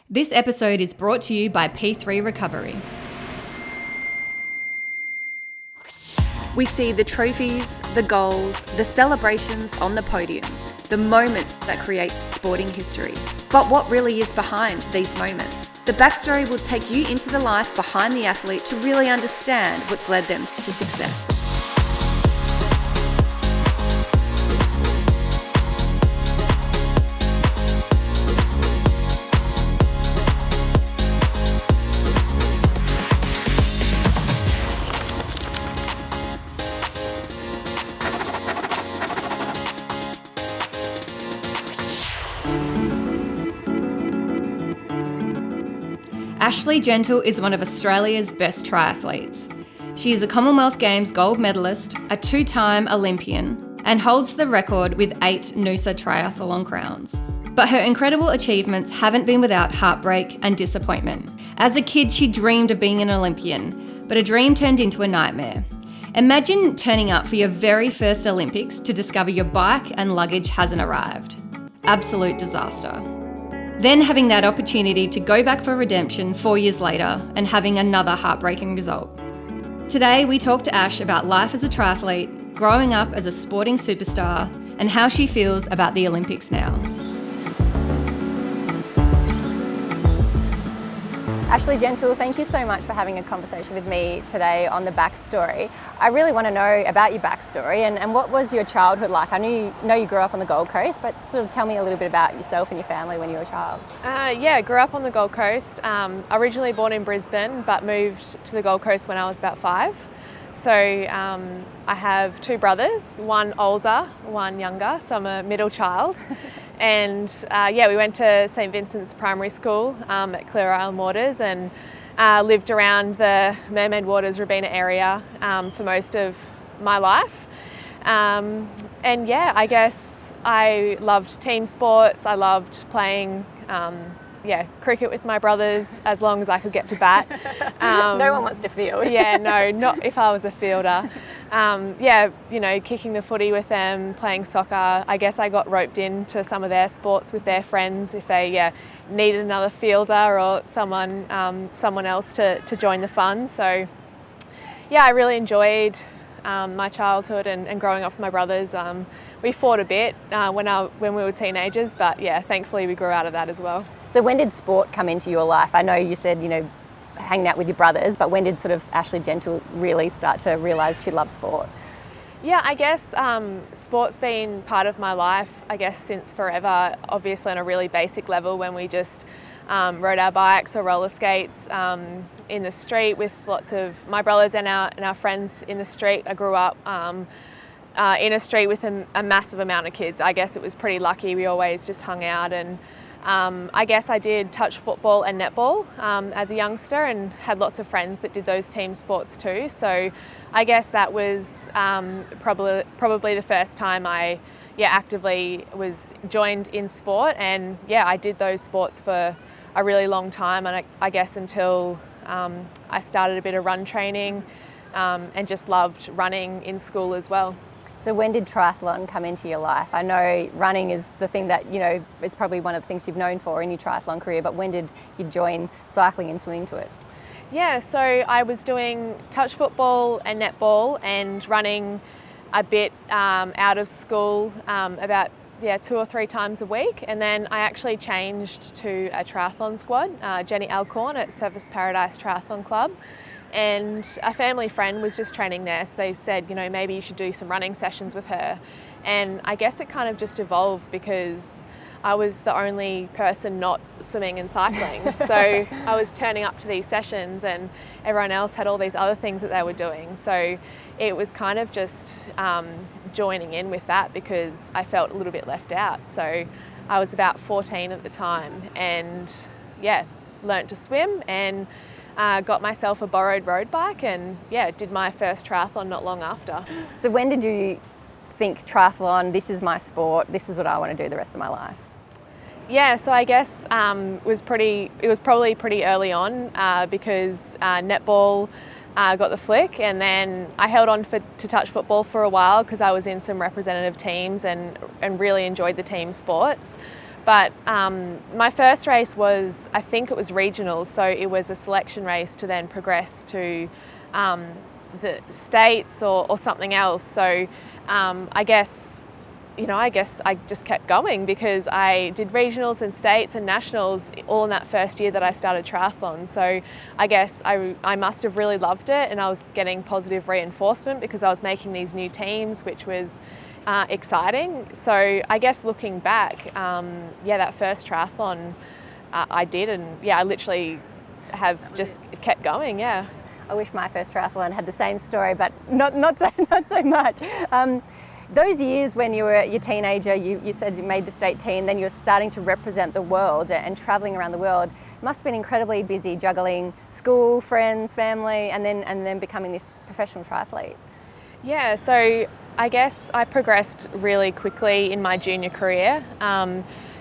This episode is brought to you by P3 Recovery. We see the trophies, the goals, the celebrations on the podium, the moments that create sporting history. But what really is behind these moments? The backstory will take you into the life behind the athlete to really understand what's led them to success. Ashleigh Gentle is one of Australia's best triathletes. She is a Commonwealth Games gold medalist, a two-time Olympian, and holds the record with 8 Noosa Triathlon crowns. But her incredible achievements haven't been without heartbreak and disappointment. As a kid, she dreamed of being an Olympian, but a dream turned into a nightmare. Imagine turning up for your very first Olympics to discover your bike and luggage hasn't arrived. Absolute disaster. Then having that opportunity to go back for redemption 4 years later and having another heartbreaking result. Today we talk to Ash about life as a triathlete, growing up as a sporting superstar, and how she feels about the Olympics now. Ashleigh Gentle, thank you so much for having a conversation with me today on the backstory. I really want to know about your backstory and what was your childhood like? I know you grew up on the Gold Coast, but sort of tell me a little bit about yourself and your family when you were a child. Grew up on the Gold Coast. Originally born in Brisbane, but moved to the Gold Coast when I was about 5. So I have 2 brothers, one older, one younger, so I'm a middle child. And we went to St Vincent's Primary School at Clear Island Waters and lived around the Mermaid Waters, Robina area for most of my life. I guess I loved team sports. I loved playing cricket with my brothers as long as I could get to bat. No one wants to field. Not if I was a fielder. Kicking the footy with them, playing soccer. I guess I got roped into some of their sports with their friends if they needed another fielder or someone else to join the fun. So I really enjoyed my childhood and growing up with my brothers. We fought a bit when we were teenagers, but thankfully we grew out of that as well. So when did sport come into your life? I know you said, hanging out with your brothers, but when did sort of Ashleigh Gentle really start to realise she loves sport? Yeah, I guess sport's been part of my life, I guess, since forever, obviously on a really basic level when we just rode our bikes or roller skates in the street with lots of my brothers and our friends in the street. I grew up in a street with a massive amount of kids. I guess it was pretty lucky. We always just hung out, and I guess I did touch football and netball as a youngster and had lots of friends that did those team sports too. So I guess that was probably the first time I actively was joined in sport, and I did those sports for a really long time, and I guess until I started a bit of run training and just loved running in school as well. So when did triathlon come into your life? I know running is the thing that, it's probably one of the things you've known for in your triathlon career, but when did you join cycling and swimming to it? Yeah, so I was doing touch football and netball and running a bit out of school about 2 or 3 times a week, and then I actually changed to a triathlon squad, Jenny Alcorn at Surfers Paradise Triathlon Club. And a family friend was just training there, so they said, maybe you should do some running sessions with her. And I guess it kind of just evolved because I was the only person not swimming and cycling. So I was turning up to these sessions and everyone else had all these other things that they were doing. So it was kind of just joining in with that because I felt a little bit left out. So I was about 14 at the time and learnt to swim and got myself a borrowed road bike and did my first triathlon not long after. So when did you think triathlon, this is my sport, this is what I want to do the rest of my life? Yeah, so I guess it was probably pretty early on because netball got the flick, and then I held on to touch football for a while because I was in some representative teams and really enjoyed the team sports. But my first race was, I think it was regionals, so it was a selection race to then progress to the states or something else. So I guess I just kept going because I did regionals and states and nationals all in that first year that I started triathlon. So I guess I must have really loved it, and I was getting positive reinforcement because I was making these new teams, which was exciting. So I guess looking back, that first triathlon I did, and I literally have just kept going. Yeah. I wish my first triathlon had the same story, but not so much. Those years when you were your teenager, you said you made the state team, then you were starting to represent the world and travelling around the world. It must have been incredibly busy juggling school, friends, family, and then becoming this professional triathlete. Yeah, so I guess I progressed really quickly in my junior career.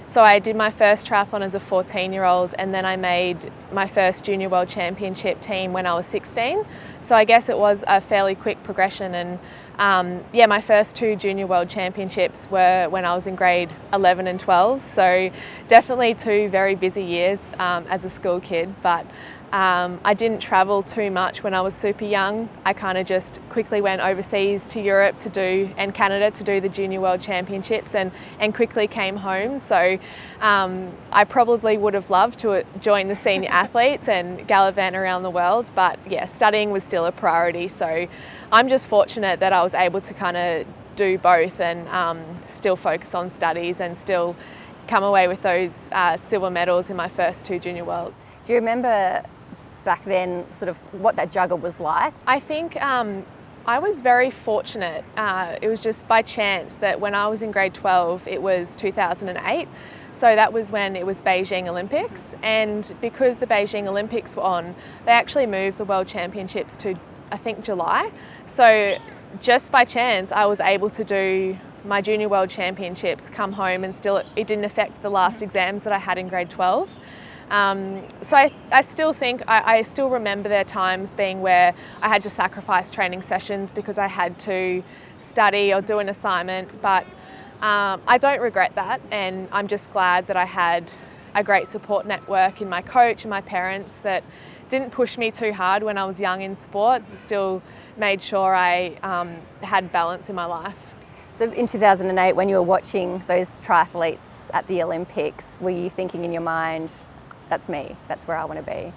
So I did my first triathlon as a 14-year-old, and then I made my first Junior World Championship team when I was 16. So I guess it was a fairly quick progression, and my first 2 Junior World Championships were when I was in grade 11 and 12. So definitely 2 very busy years as a school kid, but I didn't travel too much when I was super young. I kind of just quickly went overseas to Europe and Canada to do the Junior World Championships and quickly came home. So I probably would have loved to join the senior athletes and gallivant around the world, but studying was still a priority. So I'm just fortunate that I was able to kind of do both and still focus on studies and still come away with those silver medals in my first 2 Junior Worlds. Do you remember back then sort of what that juggle was like? I think I was very fortunate. It was just by chance that when I was in grade 12, it was 2008. So that was when it was Beijing Olympics, and because the Beijing Olympics were on, they actually moved the World Championships to, I think, July. So just by chance, I was able to do my Junior World Championships, come home, and still it didn't affect the last exams that I had in grade 12. So I still think, I still remember there times being where I had to sacrifice training sessions because I had to study or do an assignment, but I don't regret that, and I'm just glad that I had a great support network in my coach and my parents that didn't push me too hard when I was young in sport, still made sure I had balance in my life. So in 2008, when you were watching those triathletes at the Olympics, were you thinking in your mind, that's me, that's where I want to be?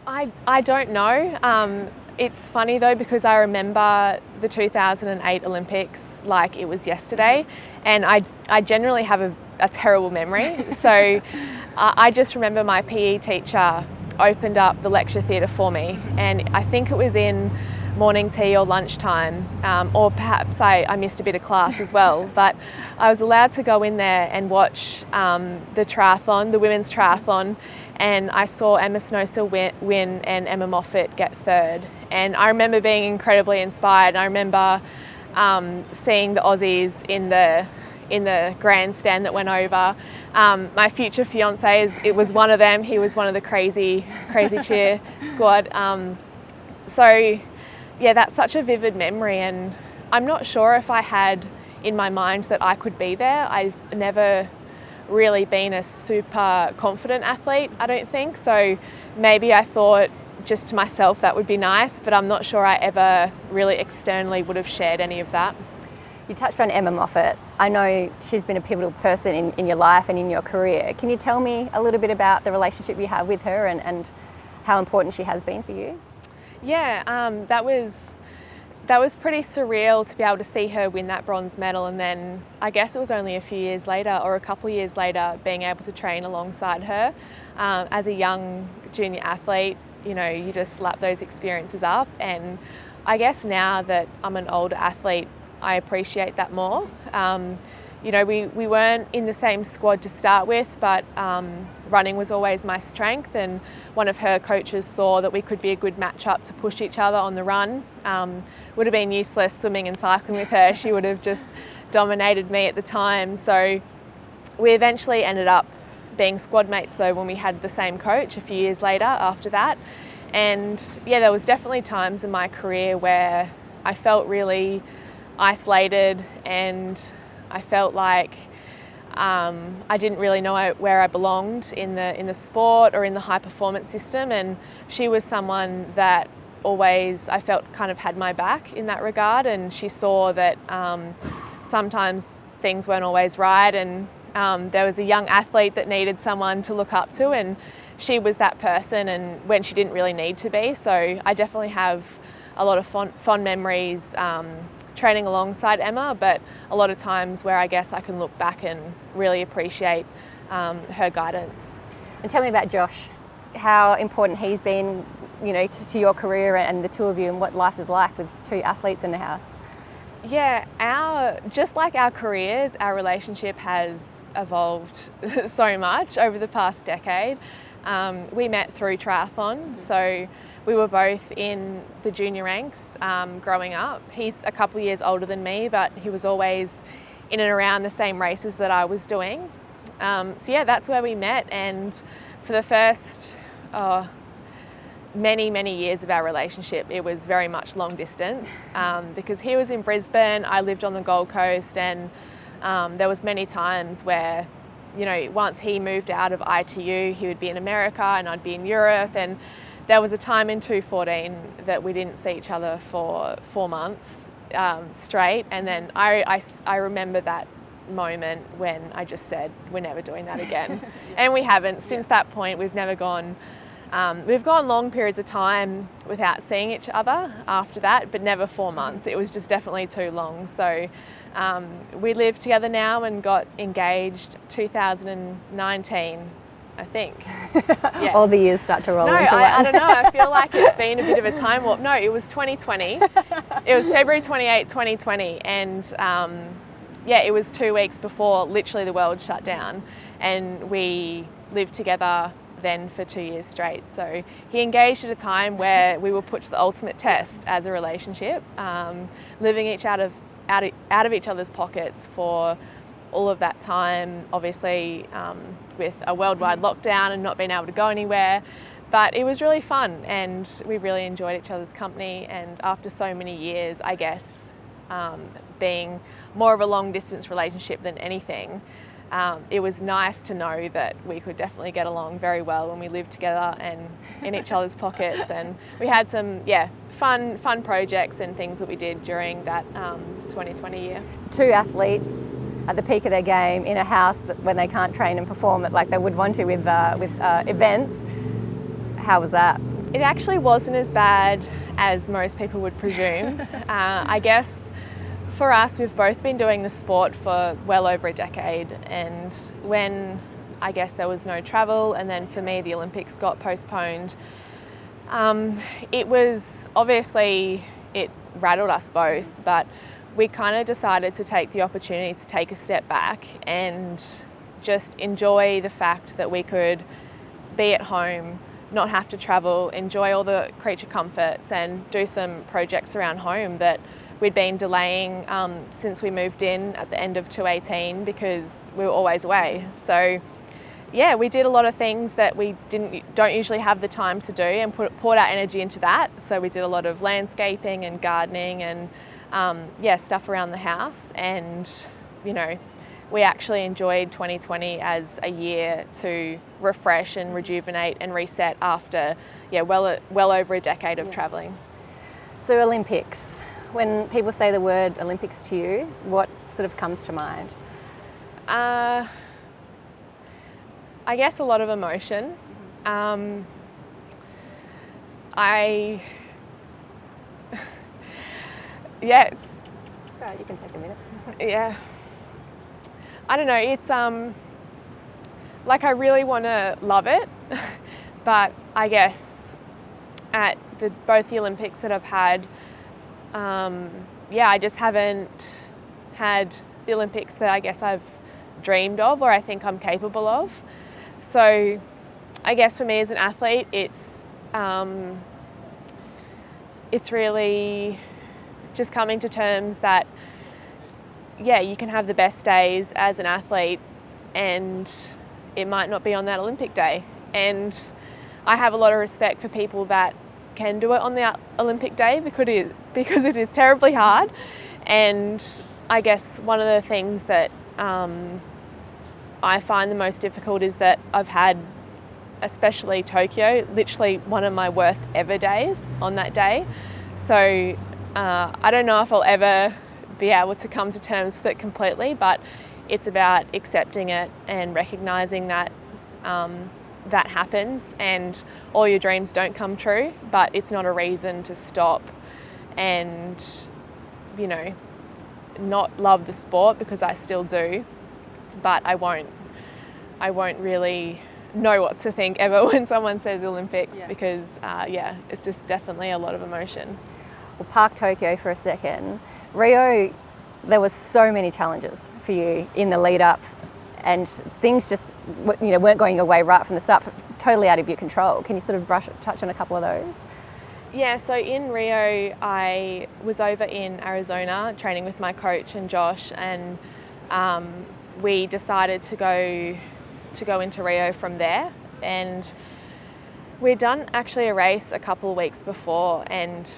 I don't know. It's funny though, because I remember the 2008 Olympics like it was yesterday, and I generally have a terrible memory. So I just remember my PE teacher opened up the lecture theatre for me, and I think it was in morning tea or lunchtime, or perhaps I missed a bit of class as well, but I was allowed to go in there and watch the triathlon, the women's triathlon, and I saw Emma Snowsill win and Emma Moffat get third. And I remember being incredibly inspired. I remember seeing the Aussies in the grandstand that went over. My future fiance, it was one of them. He was one of the crazy cheer squad. So yeah, that's such a vivid memory, and I'm not sure if I had in my mind that I could be there. I've never really been a super confident athlete, I don't think. So maybe I thought just to myself that would be nice, but I'm not sure I ever really externally would have shared any of that. You touched on Emma Moffat. I know she's been a pivotal person in your life and in your career. Can you tell me a little bit about the relationship you have with her and how important she has been for you? Yeah, that was pretty surreal to be able to see her win that bronze medal, and then I guess it was only a few years later or a couple of years later being able to train alongside her. As a young junior athlete, you just lap those experiences up, and I guess now that I'm an older athlete, I appreciate that more. We weren't in the same squad to start with, but running was always my strength, and one of her coaches saw that we could be a good match-up to push each other on the run. Would have been useless swimming and cycling with her. She would have just dominated me at the time. So we eventually ended up being squad mates though when we had the same coach a few years later after that. And yeah, there was definitely times in my career where I felt really isolated, and I felt like I didn't really know where I belonged in the sport or in the high performance system, and she was someone that always I felt kind of had my back in that regard, and she saw that sometimes things weren't always right, and there was a young athlete that needed someone to look up to, and she was that person, and when she didn't really need to be. So I definitely have a lot of fond memories training alongside Emma, but a lot of times where I guess I can look back and really appreciate her guidance. And tell me about Josh, how important he's been, you know, to your career and the two of you, and what life is like with two athletes in the house. Yeah, just like our careers, our relationship has evolved so much over the past decade. We met through triathlon, so we were both in the junior ranks growing up. He's a couple of years older than me, but he was always in and around the same races that I was doing. So yeah, that's where we met, and for the first many years of our relationship, it was very much long distance because he was in Brisbane, I lived on the Gold Coast, and there was many times where, you know, once he moved out of ITU, he would be in America and I'd be in Europe, and there was a time in 2014 that we didn't see each other for 4 months straight, and then I remember that moment when I just said, we're never doing that again. And we haven't. Since that point, we've never gone. We've gone long periods of time without seeing each other after that, but never 4 months. It was just definitely too long. So we live together now and got engaged 2019, I think. Yes. All the years start to roll into one. I don't know. I feel like it's been a bit of a time warp. No, it was 2020. It was February 28, 2020. And yeah, it was 2 weeks before literally the world shut down. And we lived together then for 2 years straight. So he engaged at a time where we were put to the ultimate test as a relationship, living out of each other's pockets for all of that time, obviously with a worldwide lockdown and not being able to go anywhere. But it was really fun, and we really enjoyed each other's company. And after so many years, I guess, being more of a long distance relationship than anything, it was nice to know that we could definitely get along very well when we lived together and in each other's pockets. And we had some, fun projects and things that we did during that 2020 year. Two athletes at the peak of their game in a house that when they can't train and perform it like they would want to with events. How was that? It actually wasn't as bad as most people would presume. I guess for us, we've both been doing the sport for well over a decade, and when I guess there was no travel, and then for me the Olympics got postponed, it was obviously, it rattled us both, but we kind of decided to take the opportunity to take a step back and just enjoy the fact that we could be at home, not have to travel, enjoy all the creature comforts, and do some projects around home that we'd been delaying since we moved in at the end of 2018 because we were always away. So yeah, we did a lot of things that we don't usually have the time to do, and poured our energy into that. So we did a lot of landscaping and gardening and stuff around the house. And you know, we actually enjoyed 2020 as a year to refresh and rejuvenate and reset after well over a decade of travelling. So Olympics. When people say the word Olympics to you, what sort of comes to mind? I guess a lot of emotion. It's all right, you can take a minute. Yeah. I don't know, it's like I really want to love it, but I guess at both the Olympics that I've had, I just haven't had the Olympics that I guess I've dreamed of or I think I'm capable of. So I guess for me as an athlete, it's really just coming to terms that, you can have the best days as an athlete and it might not be on that Olympic day. And I have a lot of respect for people that can do it on the Olympic day because it is terribly hard. And I guess one of the things that I find the most difficult is that I've had, especially Tokyo, literally one of my worst ever days on that day. So I don't know if I'll ever be able to come to terms with it completely, but it's about accepting it and recognising that that happens and all your dreams don't come true, but it's not a reason to stop and, you know, not love the sport, because I still do, but I won't really know what to think ever when someone says Olympics, because it's just definitely a lot of emotion. We'll park Tokyo for a second. Rio, there was so many challenges for you in the lead up, and things just weren't going your way right from the start, totally out of your control. Can you sort of touch on a couple of those? Yeah, so in Rio, I was over in Arizona training with my coach and Josh, and we decided to go into Rio from there. And we'd done actually a race a couple of weeks before, and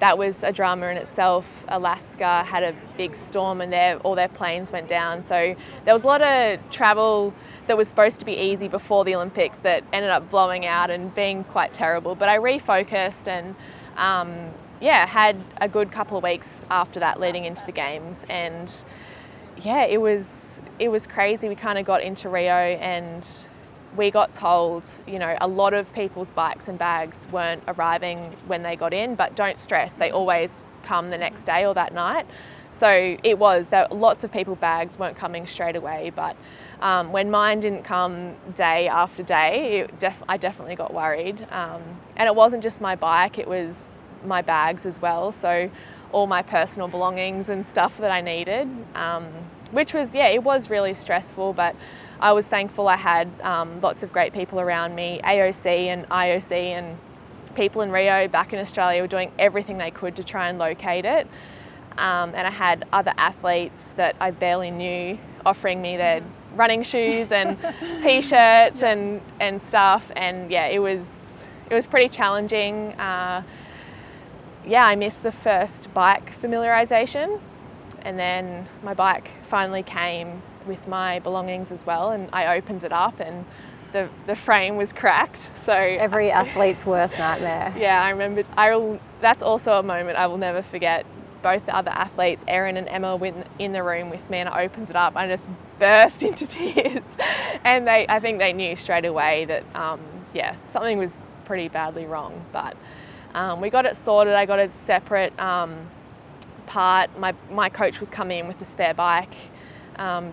that was a drama in itself. Alaska had a big storm and all their planes went down. So there was a lot of travel that was supposed to be easy before the Olympics that ended up blowing out and being quite terrible. But I refocused and had a good couple of weeks after that leading into the games. And it was crazy. We kind of got into Rio and we got told, a lot of people's bikes and bags weren't arriving when they got in, but don't stress, they always come the next day or that night. So lots of people's bags weren't coming straight away, but when mine didn't come day after day, I definitely got worried. And it wasn't just my bike, it was my bags as well. So all my personal belongings and stuff that I needed, which was, it was really stressful, but I was thankful I had lots of great people around me. AOC and IOC and people in Rio back in Australia were doing everything they could to try and locate it. And I had other athletes that I barely knew offering me their running shoes and t-shirts and stuff. And it was pretty challenging. I missed the first bike familiarisation, and then my bike finally came with my belongings as well, and I opened it up and the frame was cracked. So every athlete's worst nightmare. Yeah, I remember. That's also a moment I will never forget. Both the other athletes, Erin and Emma, were in the room with me, and I opened it up. I just burst into tears, and I think they knew straight away that something was pretty badly wrong. But we got it sorted. I got a separate part. My coach was coming in with the spare bike.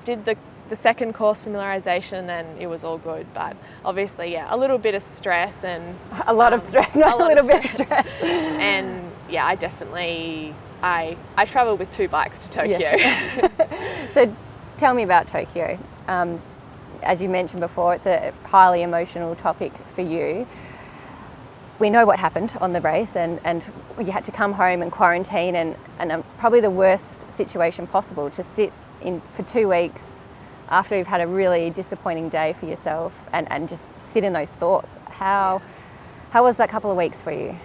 Did the second course familiarisation, and then it was all good. But obviously, a little bit of stress and a lot of stress, not a little bit of stress. And I definitely I travelled with 2 bikes to Tokyo. Yeah. So tell me about Tokyo. As you mentioned before, it's a highly emotional topic for you. We know what happened on the race, and you had to come home and quarantine, and probably the worst situation possible, to sit in for 2 weeks after you've had a really disappointing day for yourself and just sit in those thoughts. How was that couple of weeks for you?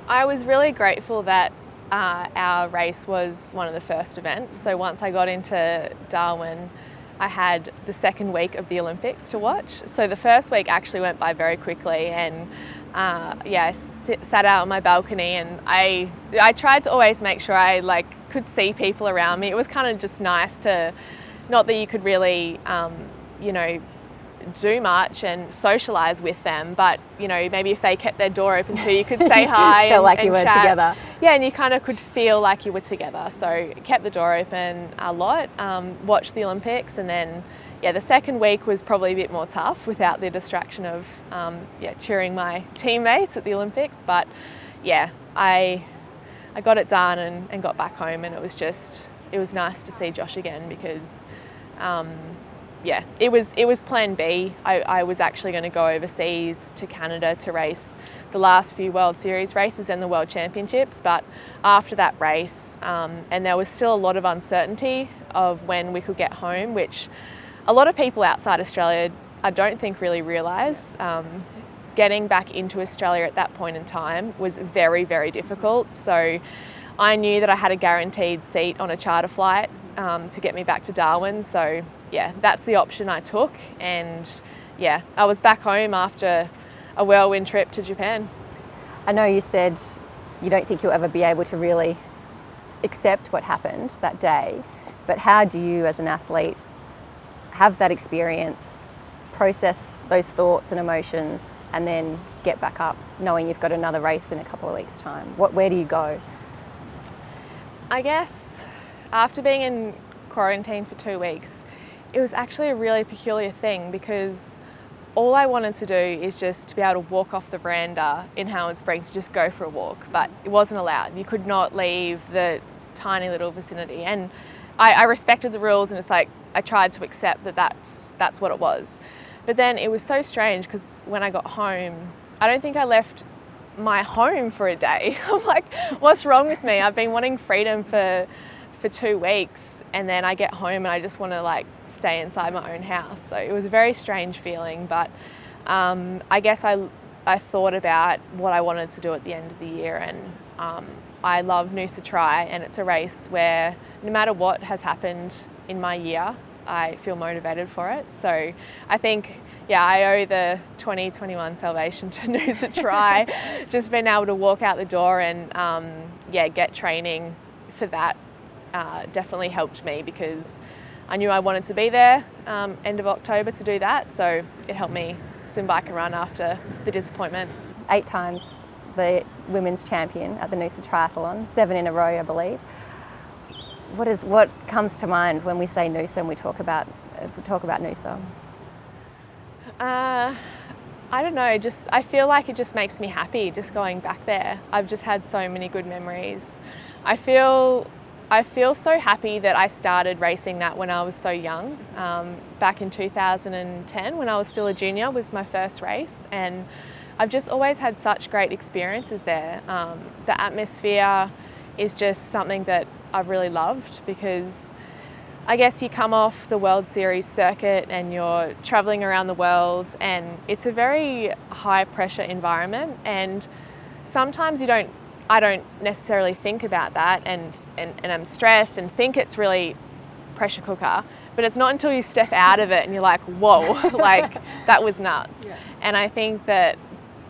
I was really grateful that our race was one of the first events. So once I got into Darwin, I had the second week of the Olympics to watch. So the first week actually went by very quickly, and I sat out on my balcony, and I tried to always make sure I could see people around me. It was kind of just nice to, not that you could really do much and socialise with them, but maybe if they kept their door open too, you could say hi. Felt like and you were chat. Together. Yeah, and you kind of could feel like you were together. So kept the door open a lot, watched the Olympics, and then the second week was probably a bit more tough without the distraction of cheering my teammates at the Olympics. But I got it done and got back home, and it was nice to see Josh again, because it was plan B. I was actually going to go overseas to Canada to race the last few World Series races and the World Championships, but after that race, and there was still a lot of uncertainty of when we could get home, which a lot of people outside Australia I don't think really realise. Getting back into Australia at that point in time was very, very difficult. So I knew that I had a guaranteed seat on a charter flight to get me back to Darwin. So yeah, that's the option I took. And yeah, I was back home after a whirlwind trip to Japan. I know you said you don't think you'll ever be able to really accept what happened that day, but how do you as an athlete have that experience, process those thoughts and emotions, and then get back up knowing you've got another race in a couple of weeks' time? Where do you go? I guess after being in quarantine for 2 weeks, it was actually a really peculiar thing, because all I wanted to do is just to be able to walk off the veranda in Howard Springs, just go for a walk, but it wasn't allowed. You could not leave the tiny little vicinity, and I respected the rules, and it's like I tried to accept that that's what it was. But then it was so strange, because when I got home, I don't think I left my home for a day. I'm like, what's wrong with me? I've been wanting freedom for 2 weeks, and then I get home and I just want to like stay inside my own house. So it was a very strange feeling, but I guess I thought about what I wanted to do at the end of the year, and I love Noosa Tri, and it's a race where no matter what has happened in my year, I feel motivated for it. So I think, yeah, I owe the 2021 salvation to Noosa Tri. Just being able to walk out the door and get training for that definitely helped me, because I knew I wanted to be there end of October to do that. So it helped me swim, bike and run after the disappointment. 8 times the women's champion at the Noosa Triathlon, 7 in a row, I believe. What comes to mind when we say Noosa and we talk about Noosa? I don't know, I feel like it just makes me happy just going back there. I've just had so many good memories. I feel so happy that I started racing that when I was so young. Back in 2010, when I was still a junior, was my first race, and I've just always had such great experiences there. The atmosphere is just something that I've really loved, because I guess you come off the World Series circuit and you're travelling around the world, and it's a very high pressure environment, and sometimes I don't necessarily think about that, and I'm stressed and think it's really pressure cooker, but it's not until you step out of it and you're like, whoa, like that was nuts. Yeah. And I think that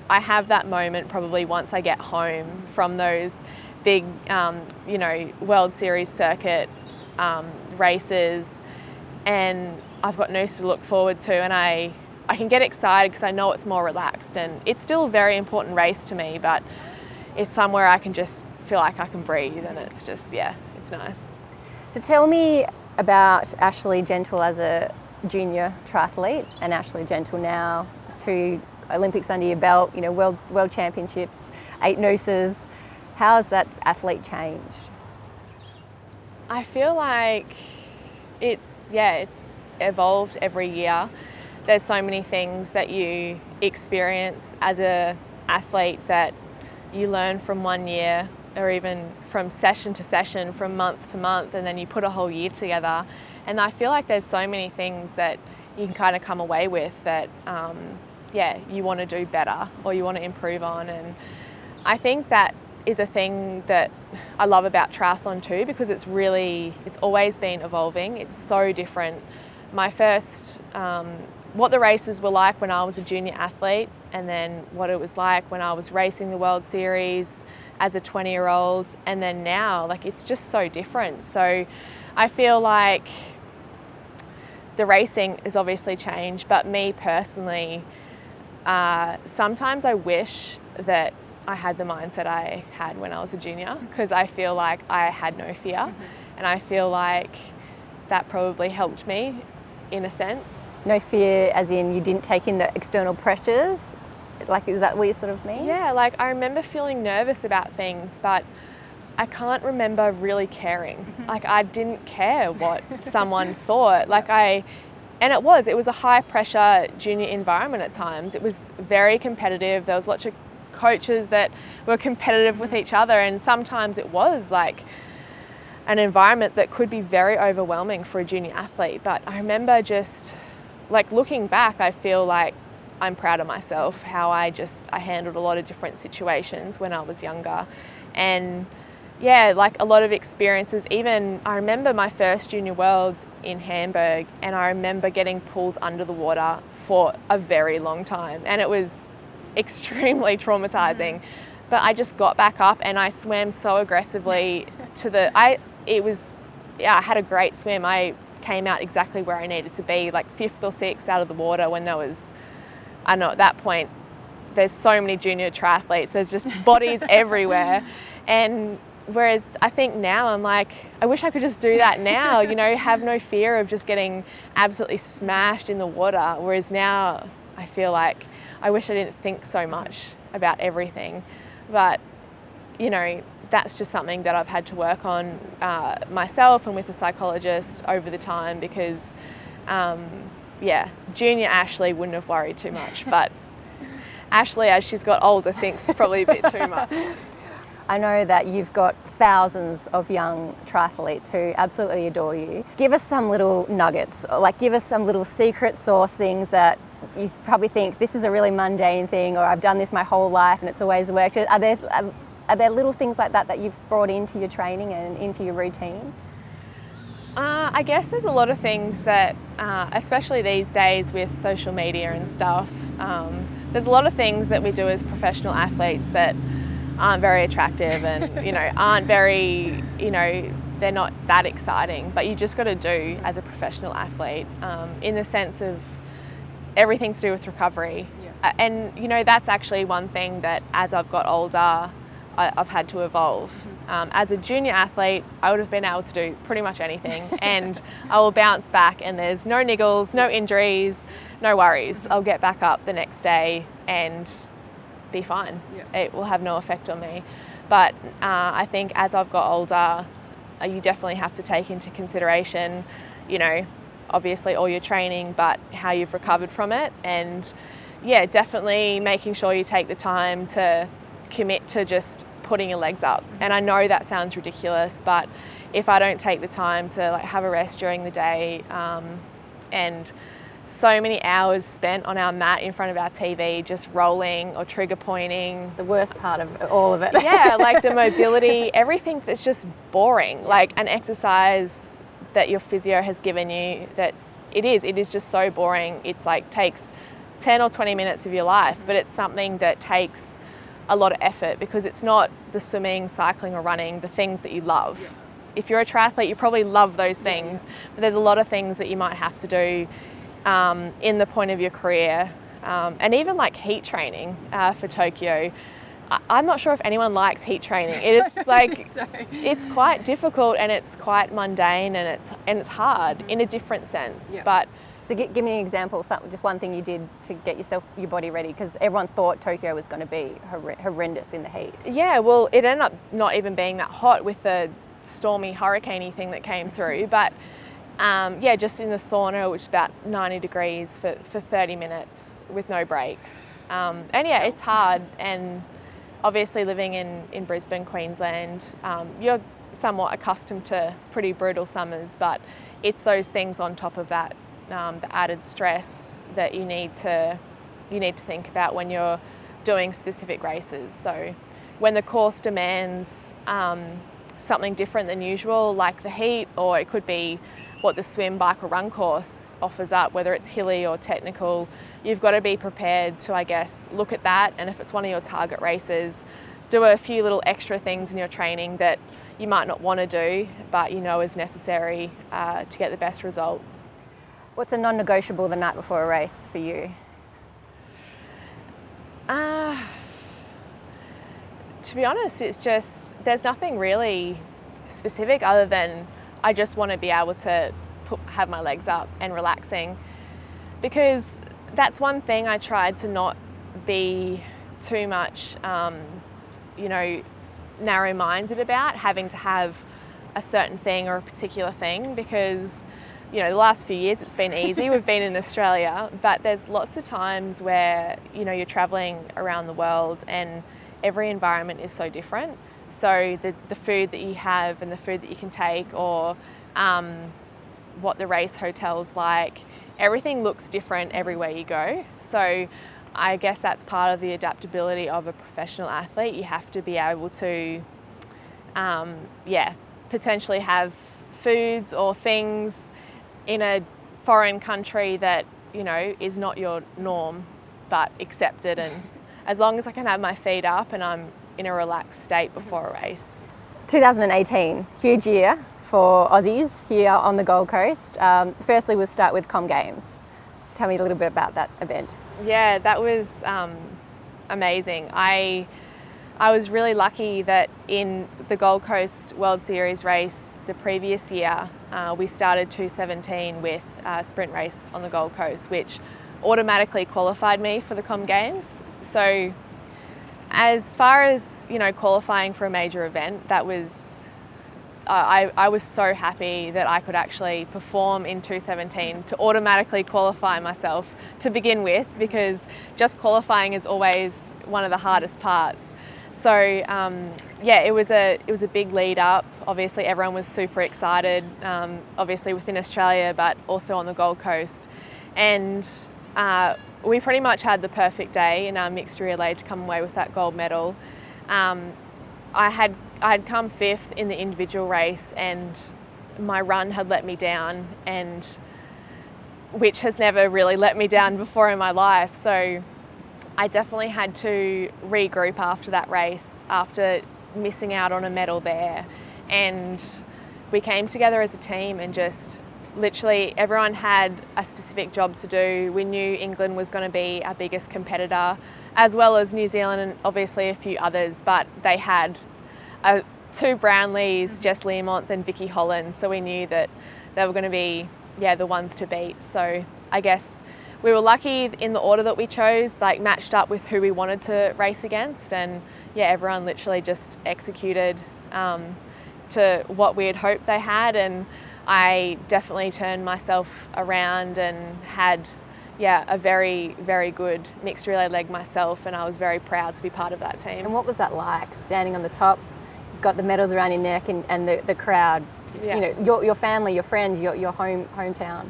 I have that moment probably once I get home from those big, World Series circuit races, and I've got Noosa to look forward to, and I can get excited because I know it's more relaxed, and it's still a very important race to me, but it's somewhere I can just feel like I can breathe, and it's just, yeah, it's nice. So tell me about Ashleigh Gentle as a junior triathlete, and Ashleigh Gentle now, 2 Olympics under your belt, world championships, 8 Noosas. How has that athlete changed? I feel like it's evolved every year. There's so many things that you experience as a athlete that you learn from one year, or even from session to session, from month to month, and then you put a whole year together. And I feel like there's so many things that you can kind of come away with that, you want to do better or you want to improve on. And I think that is a thing that I love about triathlon too, because it's always been evolving. It's so different. My first, what the races were like when I was a junior athlete, and then what it was like when I was racing the World Series as a 20-year-old, and then now, like, it's just so different. So I feel like the racing has obviously changed, but me personally, sometimes I wish that I had the mindset I had when I was a junior, because I feel like I had no fear, and I feel like that probably helped me in a sense. No fear as in you didn't take in the external pressures? Like, is that what you sort of mean? Yeah, like I remember feeling nervous about things, but I can't remember really caring. Like, I didn't care what someone thought. And it was a high pressure junior environment at times. It was very competitive. There was lots of coaches that were competitive with each other, and sometimes it was like an environment that could be very overwhelming for a junior athlete. But I remember just like looking back, I feel like I'm proud of myself, how I handled a lot of different situations when I was younger. And yeah, like a lot of experiences. Even I remember my first Junior Worlds in Hamburg, and I remember getting pulled under the water for a very long time, and it was extremely traumatizing. But I just got back up and I swam so aggressively I had a great swim. I came out exactly where I needed to be, like 5th or 6th out of the water when there was, I know at that point, there's so many junior triathletes, there's just bodies everywhere. And whereas I think now I'm like, I wish I could just do that now, you know, have no fear of just getting absolutely smashed in the water. Whereas now I feel like I wish I didn't think so much about everything. But, you know, that's just something that I've had to work on myself and with a psychologist over the time, because, junior Ashleigh wouldn't have worried too much, but Ashleigh, as she's got older, thinks probably a bit too much. I know that you've got thousands of young triathletes who absolutely adore you. Give us some little nuggets, like give us some little secret sauce things that you probably think this is a really mundane thing, or I've done this my whole life and it's always worked. Are there little things like that you've brought into your training and into your routine? I guess there's a lot of things that, especially these days with social media and stuff, there's a lot of things that we do as professional athletes that aren't very attractive and, you know, aren't very, you know, they're not that exciting, but you just got to do as a professional athlete, in the sense of everything to do with recovery. Yeah. And, you know, that's actually one thing that as I've got older, I've had to evolve. As a junior athlete, I would have been able to do pretty much anything and I will bounce back and there's no niggles, no injuries, no worries. I'll get back up the next day and be fine. Yeah. It will have no effect on me. But I think as I've got older, you definitely have to take into consideration, you know, obviously all your training, but how you've recovered from it. And yeah, definitely making sure you take the time to commit to just putting your legs up. And I know that sounds ridiculous, but if I don't take the time to like have a rest during the day, and so many hours spent on our mat in front of our TV just rolling or trigger pointing. The worst part of all of it. Yeah, like the mobility, everything that's just boring. Like an exercise that your physio has given you, it is just so boring. It's like takes 10 or 20 minutes of your life, but it's something that takes a lot of effort because it's not the swimming, cycling or running, the things that you love. Yeah. If you're a triathlete, you probably love those things, but there's a lot of things that you might have to do in the point of your career, and even like heat training for Tokyo. I'm not sure if anyone likes heat training. It's like it's quite difficult and it's quite mundane and it's hard in a different sense. Yeah. But so give me an example, just one thing you did to get your body ready, because everyone thought Tokyo was going to be horrendous in the heat. Yeah, well, it ended up not even being that hot with the stormy hurricane-y thing that came through, but just in the sauna, which is about 90 degrees for 30 minutes with no breaks. It's hard, and obviously living in Brisbane, Queensland, you're somewhat accustomed to pretty brutal summers, but it's those things on top of that, the added stress that you need to think about when you're doing specific races. So when the course demands something different than usual, like the heat, or it could be what the swim, bike or run course offers up, whether it's hilly or technical, you've got to be prepared to, I guess, look at that, and if it's one of your target races, do a few little extra things in your training that you might not want to do, but you know is necessary to get the best result. What's a non-negotiable the night before a race for you? To be honest, it's just, there's nothing really specific other than I just want to be able to have my legs up and relaxing, because that's one thing I tried to not be too much, narrow-minded about, having to have a certain thing or a particular thing, because the last few years it's been easy. We've been in Australia, but there's lots of times where, you're traveling around the world and every environment is so different. So the food that you have and the food that you can take, or what the race hotel's like, everything looks different everywhere you go. So I guess that's part of the adaptability of a professional athlete. You have to be able to potentially have foods or things in a foreign country that, you know, is not your norm, but accepted. And as long as I can have my feet up and I'm in a relaxed state before a race. 2018, huge year for Aussies here on the Gold Coast. Firstly, we'll start with Com Games. Tell me a little bit about that event. Yeah, that was amazing. I was really lucky that in the Gold Coast World Series race the previous year, we started 2:17 with a sprint race on the Gold Coast, which automatically qualified me for the Com Games. So as far as, you know, qualifying for a major event, that was, I was so happy that I could actually perform in 2:17 to automatically qualify myself to begin with, because just qualifying is always one of the hardest parts. So it was a big lead up. Obviously everyone was super excited, obviously within Australia, but also on the Gold Coast. And we pretty much had the perfect day in our mixed relay to come away with that gold medal. I had come fifth in the individual race, and my run had let me down, and which has never really let me down before in my life. So I definitely had to regroup after that race, after missing out on a medal there. And we came together as a team and just literally everyone had a specific job to do. We knew England was going to be our biggest competitor, as well as New Zealand and obviously a few others, but they had two Brownlees, Jess Learmonth and Vicky Holland, so we knew that they were going to be the ones to beat. So I guess we were lucky in the order that we chose, like matched up with who we wanted to race against, and everyone literally just executed to what we had hoped they had. And I definitely turned myself around and had a very, very good mixed relay leg myself, and I was very proud to be part of that team. And what was that like, standing on the top, got the medals around your neck, and the crowd, you know, your family, your friends, your hometown?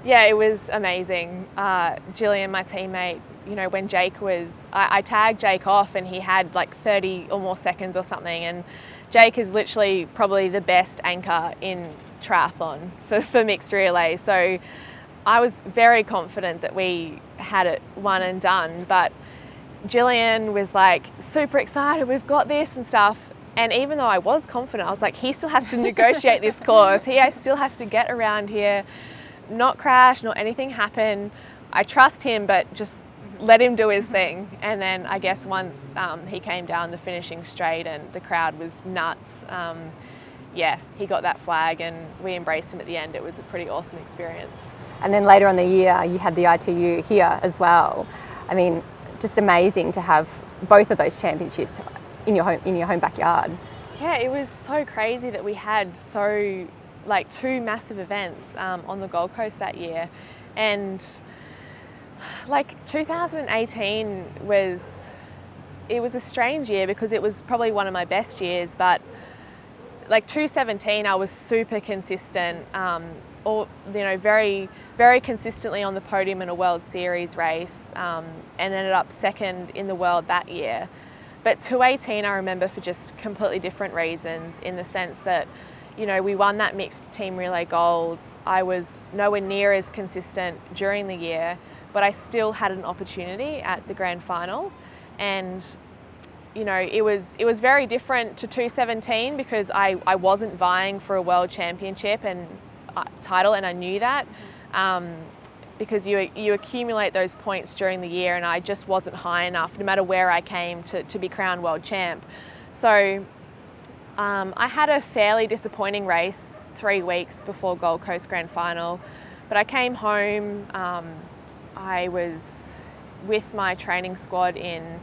Yeah, it was amazing. Gillian, my teammate, you know, when Jake was, I tagged Jake off and he had like 30 or more seconds or something, and Jake is literally probably the best anchor in triathlon for mixed relay. So I was very confident that we had it one and done, but Gillian was like super excited, we've got this and stuff. And even though I was confident, I was like, he still has to negotiate this course. He still has to get around here, not crash, not anything happen. I trust him, but just let him do his thing. And then I guess once he came down the finishing straight and the crowd was nuts, he got that flag and we embraced him at the end. It was a pretty awesome experience. And then later on the year, you had the ITU here as well. I mean, just amazing to have both of those championships in your home backyard. Yeah, it was so crazy that we had two massive events on the Gold Coast that year. And 2018 was a strange year because it was probably one of my best years, but 2:17 I was super consistent, very, very consistently on the podium in a World Series race, and ended up second in the world that year. But 2:18 I remember for just completely different reasons, in the sense that, you know, we won that mixed team relay golds. I was nowhere near as consistent during the year, but I still had an opportunity at the grand final. And, you know, it was very different to 2:17 because I wasn't vying for a world championship and title, and I knew that. Because you accumulate those points during the year, and I just wasn't high enough, no matter where I came, to be crowned world champ. So I had a fairly disappointing race 3 weeks before Gold Coast Grand Final, but I came home. I was with my training squad in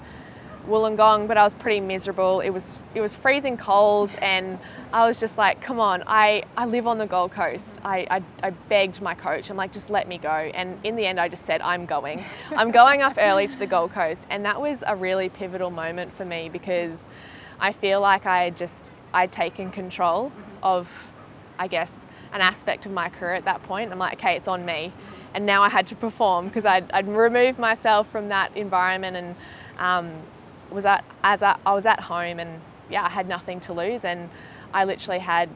Wollongong, but I was pretty miserable. It was freezing cold, and I was just like, come on, I live on the Gold Coast. I begged my coach, I'm like, just let me go. And in the end, I just said, I'm going up early to the Gold Coast. And that was a really pivotal moment for me, because I feel like I'd taken control of, I guess, an aspect of my career at that point. I'm like, okay, it's on me. And now I had to perform, because I'd removed myself from that environment, and I was at home, and I had nothing to lose, and I literally had,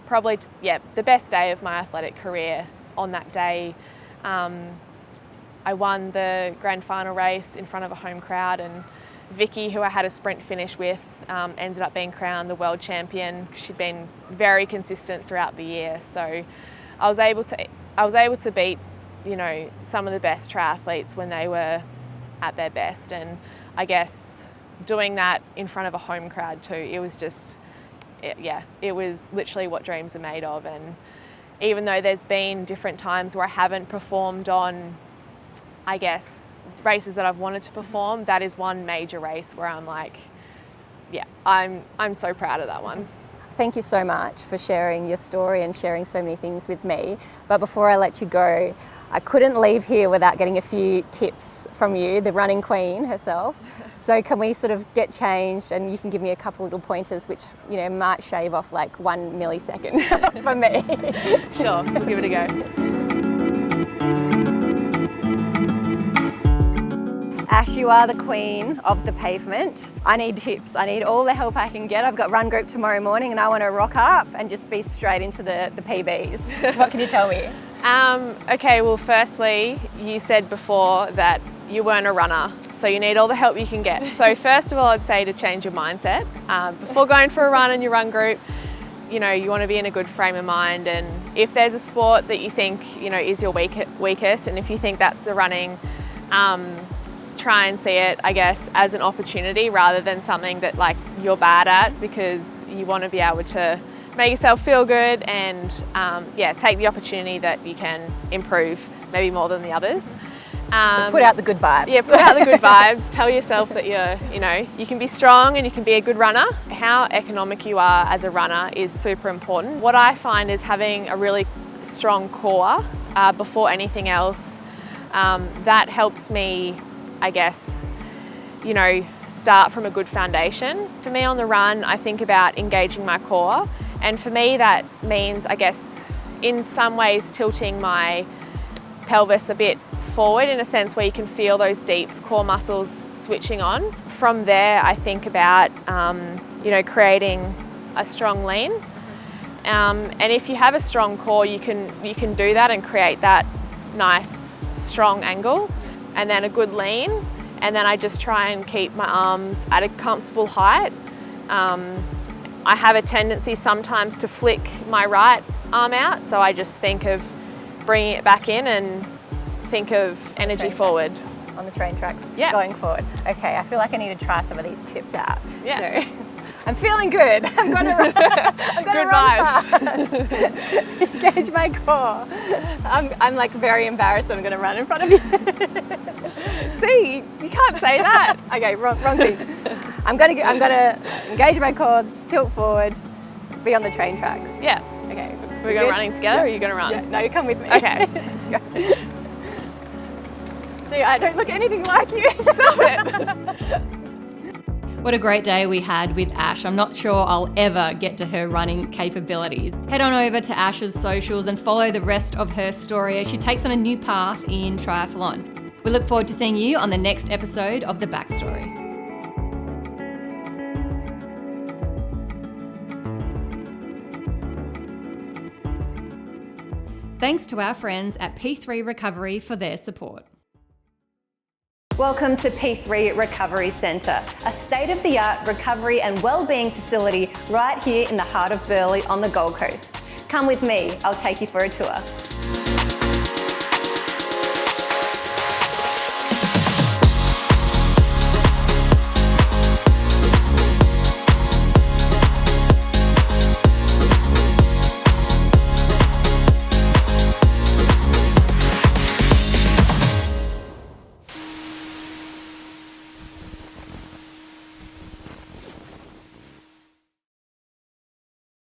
probably the best day of my athletic career on that day. I won the grand final race in front of a home crowd, and Vicky, who I had a sprint finish with, ended up being crowned the world champion. She'd been very consistent throughout the year, so I was able to beat, some of the best triathletes when they were at their best. And I guess doing that in front of a home crowd too, it was just, it was literally what dreams are made of. And even though there's been different times where I haven't performed on, I guess, races that I've wanted to perform, that is one major race where I'm like, I'm so proud of that one. Thank you so much for sharing your story and sharing so many things with me. But before I let you go, I couldn't leave here without getting a few tips from you, the running queen herself. So can we sort of get changed, and you can give me a couple little pointers which, might shave off like 1 millisecond for me. Sure, we'll give it a go. Ash, you are the queen of the pavement. I need tips. I need all the help I can get. I've got run group tomorrow morning and I want to rock up and just be straight into the PBs. What can you tell me? Okay, well, firstly, you said before that you weren't a runner, so you need all the help you can get. So first of all, I'd say to change your mindset. Before going for a run in your run group, you want to be in a good frame of mind, and if there's a sport that you think, is your weakest, and if you think that's the running, try and see it, I guess, as an opportunity rather than something that like you're bad at, because you want to be able to make yourself feel good and take the opportunity that you can improve maybe more than the others. So put out the good vibes. Yeah, put out the good vibes. Tell yourself that you can be strong and you can be a good runner. How economic you are as a runner is super important. What I find is having a really strong core before anything else. That helps me, I guess, start from a good foundation. For me on the run, I think about engaging my core. And for me, that means, I guess, in some ways tilting my pelvis a bit forward in a sense where you can feel those deep core muscles switching on. From there, I think about, creating a strong lean. And if you have a strong core, you can do that and create that nice, strong angle. And then a good lean, and then I just try and keep my arms at a comfortable height. I have a tendency sometimes to flick my right arm out, so I just think of bringing it back in and think of energy forward. On the train tracks, going forward. Okay, I feel like I need to try some of these tips out. Yeah. So, I'm feeling good. I'm going to run fast. Engage my core. I'm like very embarrassed that I'm going to run in front of you. See, you can't say that. Okay, wrong thing. I'm going to engage my core, tilt forward, be on the train tracks. Yeah. Okay. We're going running together, or are you going to run? Yeah. No, you come with me. Okay. Let's go. See, I don't look anything like you. Stop it. What a great day we had with Ash. I'm not sure I'll ever get to her running capabilities. Head on over to Ash's socials and follow the rest of her story as she takes on a new path in triathlon. We look forward to seeing you on the next episode of The Backstory. Thanks to our friends at P3 Recovery for their support. Welcome to P3 Recovery Centre, a state-of-the-art recovery and wellbeing facility right here in the heart of Burleigh on the Gold Coast. Come with me, I'll take you for a tour.